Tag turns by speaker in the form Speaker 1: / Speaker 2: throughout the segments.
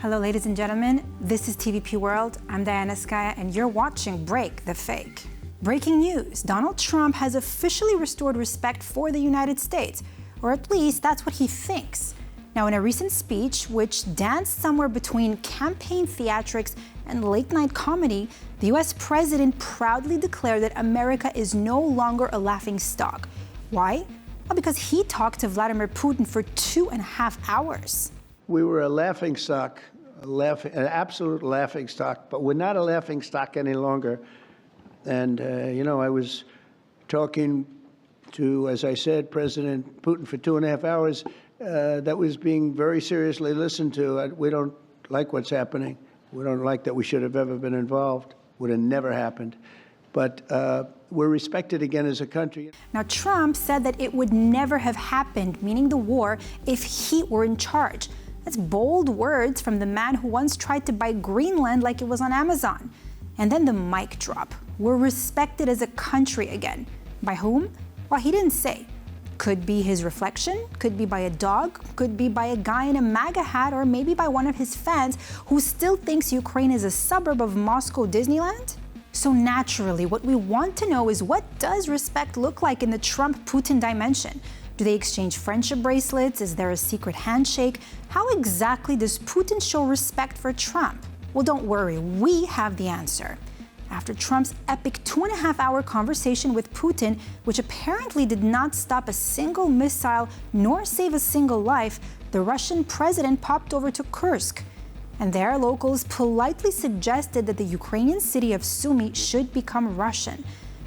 Speaker 1: Hello, ladies and gentlemen. This is TVP World. I'm Diana Skaya, and you're watching Break the Fake. Breaking news. Donald Trump has officially restored respect for the United States, or at least that's what he thinks. Now, in a recent speech, which danced somewhere between campaign theatrics and late-night comedy, the U.S. president proudly declared that America is no longer a laughingstock. Why? Well, because he talked to Vladimir Putin for 2.5 hours.
Speaker 2: We were a laughingstock, an absolute laughingstock, but we're not a laughingstock any longer. And, I was talking to, as I said, President Putin for 2.5 hours. That was being very seriously listened to. We don't like what's happening. We don't like that we should have ever been involved. Would have never happened. But we're respected again as a country.
Speaker 1: Now, Trump said that it would never have happened, meaning the war, if he were in charge. That's bold words from the man who once tried to buy Greenland like it was on Amazon. And then the mic drop. We're respected as a country again. By whom? Well, he didn't say. Could be his reflection, could be by a dog, could be by a guy in a MAGA hat, or maybe by one of his fans who still thinks Ukraine is a suburb of Moscow Disneyland? So naturally, what we want to know is, what does respect look like in the Trump-Putin dimension? Do they exchange friendship bracelets? Is there a secret handshake? How exactly does Putin show respect for Trump? Well, don't worry, we have the answer. After Trump's epic 2.5-hour conversation with Putin, which apparently did not stop a single missile nor save a single life, the Russian president popped over to Kursk. And there, locals politely suggested that the Ukrainian city of Sumy should become Russian.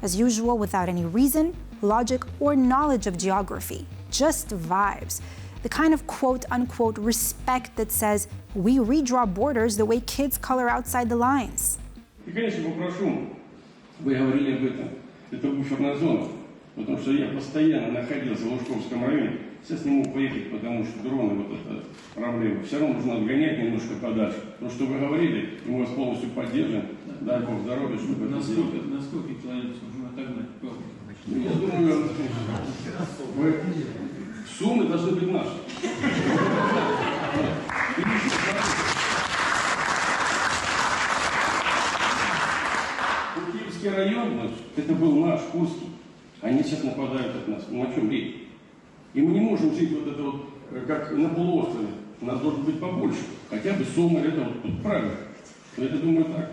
Speaker 1: As usual, without any reason, logic, or knowledge of geography. Just vibes. The kind of quote-unquote respect that says, we redraw borders the way kids color outside the lines.
Speaker 3: И, конечно, попрошу, вы говорили об этом, это буферная зона, потому что я постоянно находился в Лужковском районе. Сейчас не могу поехать, потому что дроны, вот эта проблема. Все равно нужно отгонять немножко подальше. То, что вы говорили, и мы вас полностью поддержим. Дай Бог здоровья, чтобы это сделать.
Speaker 4: На сколько километров можно отогнать?
Speaker 3: Ну, я думаю, суммы должны быть наши. Киевский район, это был наш, Курский. Они сейчас нападают от нас. Ну, о чем речь? И мы не можем жить вот это вот, как на полуострове. У нас должен быть побольше. Хотя бы сумма, это вот тут правильно. Я это думаю так.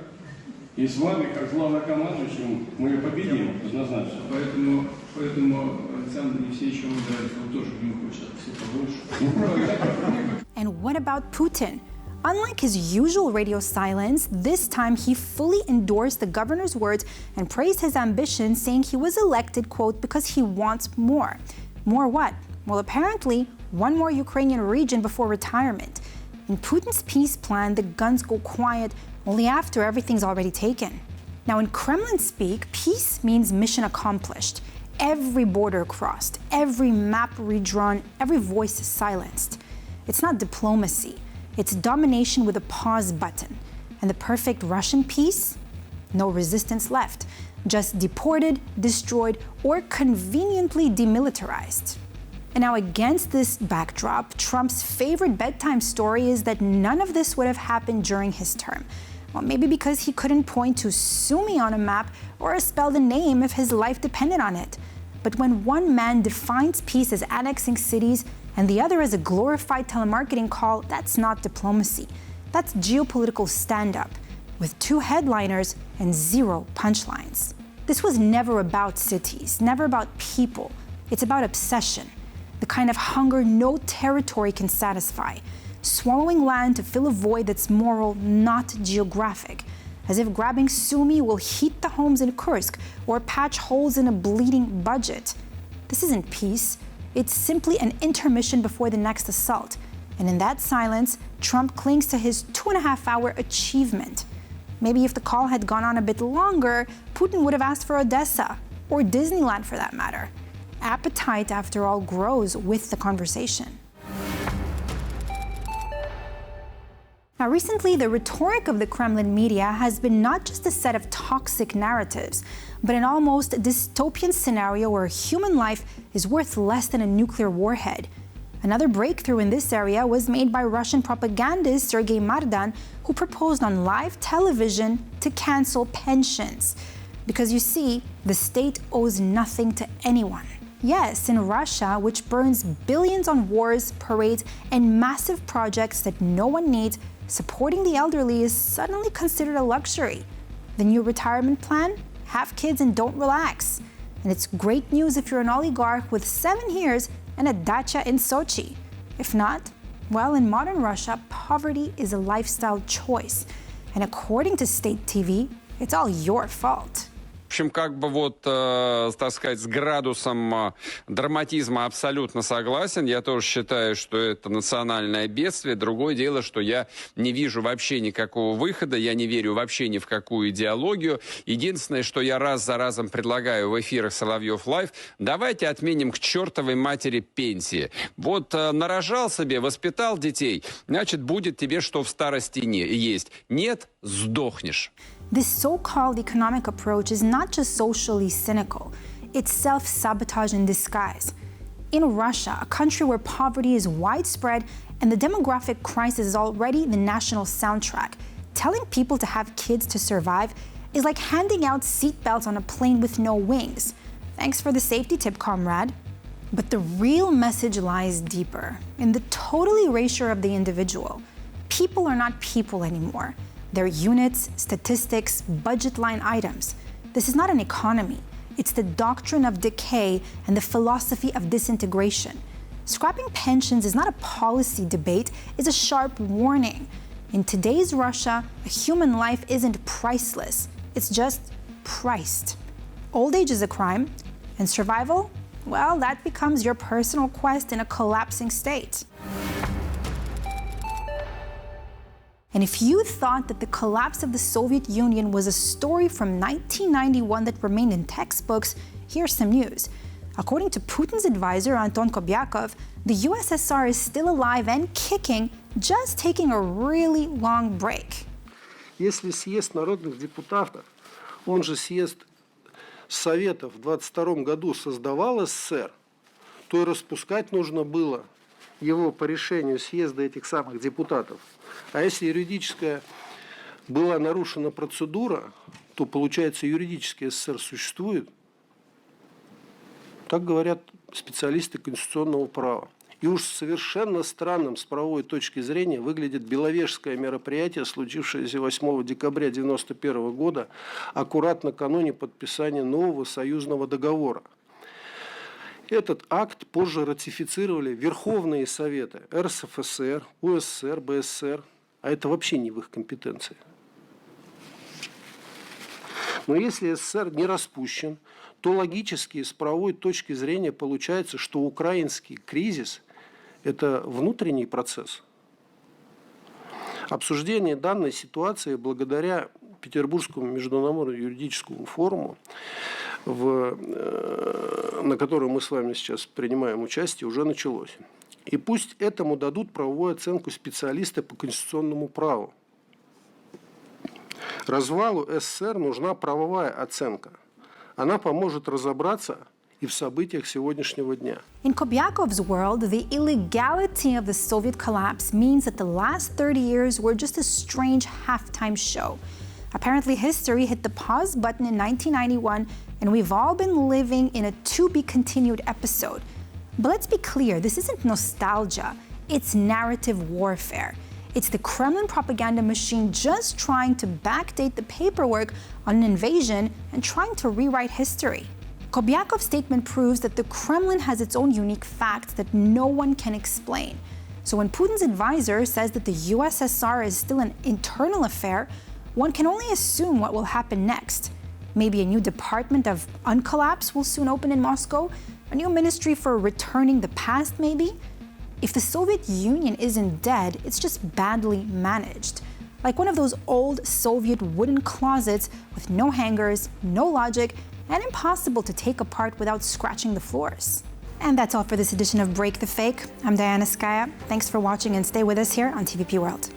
Speaker 3: И с вами, как главнокомандующим, мы ее победим, однозначно.
Speaker 4: Поэтому Александр Евсеевич умирает, он тоже не хочет все побольше.
Speaker 1: And what about Putin? Unlike his usual radio silence, this time he fully endorsed the governor's words and praised his ambition, saying he was elected, quote, because he wants more. More what? Well, apparently, one more Ukrainian region before retirement. In Putin's peace plan, the guns go quiet only after everything's already taken. Now, in Kremlin speak, peace means mission accomplished. Every border crossed, every map redrawn, every voice silenced. It's not diplomacy. It's domination with a pause button. And the perfect Russian peace? No resistance left. Just deported, destroyed, or conveniently demilitarized. And now, against this backdrop, Trump's favorite bedtime story is that none of this would have happened during his term. Well, maybe because he couldn't point to Sumy on a map or spell the name if his life depended on it. But when one man defines peace as annexing cities and the other as a glorified telemarketing call, that's not diplomacy. That's geopolitical stand-up, with 2 headliners and 0 punchlines. This was never about cities, never about people. It's about obsession, the kind of hunger no territory can satisfy, swallowing land to fill a void that's moral, not geographic, as if grabbing Sumy will heat the homes in Kursk or patch holes in a bleeding budget. This isn't peace. It's simply an intermission before the next assault. And in that silence, Trump clings to his 2.5-hour achievement. Maybe if the call had gone on a bit longer, Putin would have asked for Odessa, or Disneyland for that matter. Appetite, after all, grows with the conversation. Now, recently, the rhetoric of the Kremlin media has been not just a set of toxic narratives, but an almost dystopian scenario where human life is worth less than a nuclear warhead. Another breakthrough in this area was made by Russian propagandist Sergei Mardan, who proposed on live television to cancel pensions. Because you see, the state owes nothing to anyone. Yes, in Russia, which burns billions on wars, parades, and massive projects that no one needs, supporting the elderly is suddenly considered a luxury. The new retirement plan? Have kids and don't relax. And it's great news if you're an oligarch with 7 years and a dacha in Sochi. If not, well, in modern Russia, poverty is a lifestyle choice. And according to state TV, it's all your fault.
Speaker 5: В общем, как бы вот, так сказать, с градусом драматизма абсолютно согласен. Я тоже считаю, что это национальное бедствие. Другое дело, что я не вижу вообще никакого выхода, я не верю вообще ни в какую идеологию. Единственное, что я раз за разом предлагаю в эфирах Соловьев Лайв, давайте отменим к чертовой матери пенсии. Вот нарожал себе, воспитал детей, значит, будет тебе что в старости есть. Нет, сдохнешь.
Speaker 1: This so-called economic approach is not just socially cynical, it's self-sabotage in disguise. In Russia, a country where poverty is widespread and the demographic crisis is already the national soundtrack, telling people to have kids to survive is like handing out seatbelts on a plane with no wings. Thanks for the safety tip, comrade. But the real message lies deeper, in the total erasure of the individual. People are not people anymore. They're units, statistics, budget line items. This is not an economy. It's the doctrine of decay and the philosophy of disintegration. Scrapping pensions is not a policy debate, it's a sharp warning. In today's Russia, a human life isn't priceless, it's just priced. Old age is a crime, and survival, well, that becomes your personal quest in a collapsing state. And if you thought that the collapse of the Soviet Union was a story from 1991 that remained in textbooks, here's some news. According to Putin's advisor, Anton Kobyakov, the USSR is still alive and kicking, just taking a really long break.
Speaker 6: Если съезд народных депутатов, он же съезд Советов в 22 году создавал СССР, то и распускать нужно было его по решению съезда этих самых депутатов. А если юридическая была нарушена процедура, то, получается, юридически СССР существует. Так говорят специалисты конституционного права. И уж совершенно странным с правовой точки зрения выглядит беловежское мероприятие, случившееся 8 декабря 1991 года, аккурат накануне подписания нового союзного договора. Этот акт позже ратифицировали Верховные Советы РСФСР, УССР, БССР, а это вообще не в их компетенции. Но если СССР не распущен, то логически с правовой точки зрения получается, что украинский кризис – это внутренний процесс. Обсуждение данной ситуации благодаря Петербургскому международному юридическому форуму, на котором мы с вами сейчас принимаем участие, уже началось. И пусть этому дадут правовую оценку специалисты по конституционному праву. Развалу СССР нужна правовая оценка. Она поможет разобраться и в событиях сегодняшнего дня.
Speaker 1: In Kobyakov's world, the illegality of the Soviet collapse means that the last 30 years were just a strange halftime show. Apparently, history hit the pause button in 1991, and we've all been living in a to-be-continued episode. But let's be clear, this isn't nostalgia, it's narrative warfare. It's the Kremlin propaganda machine just trying to backdate the paperwork on an invasion and trying to rewrite history. Kobyakov's statement proves that the Kremlin has its own unique facts that no one can explain. So when Putin's advisor says that the USSR is still an internal affair, one can only assume what will happen next. Maybe a new department of uncollapse will soon open in Moscow, a new ministry for returning the past maybe. If the Soviet Union isn't dead, it's just badly managed. Like one of those old Soviet wooden closets with no hangers, no logic, and impossible to take apart without scratching the floors. And that's all for this edition of Break the Fake. I'm Diana Skaya. Thanks for watching and stay with us here on TVP World.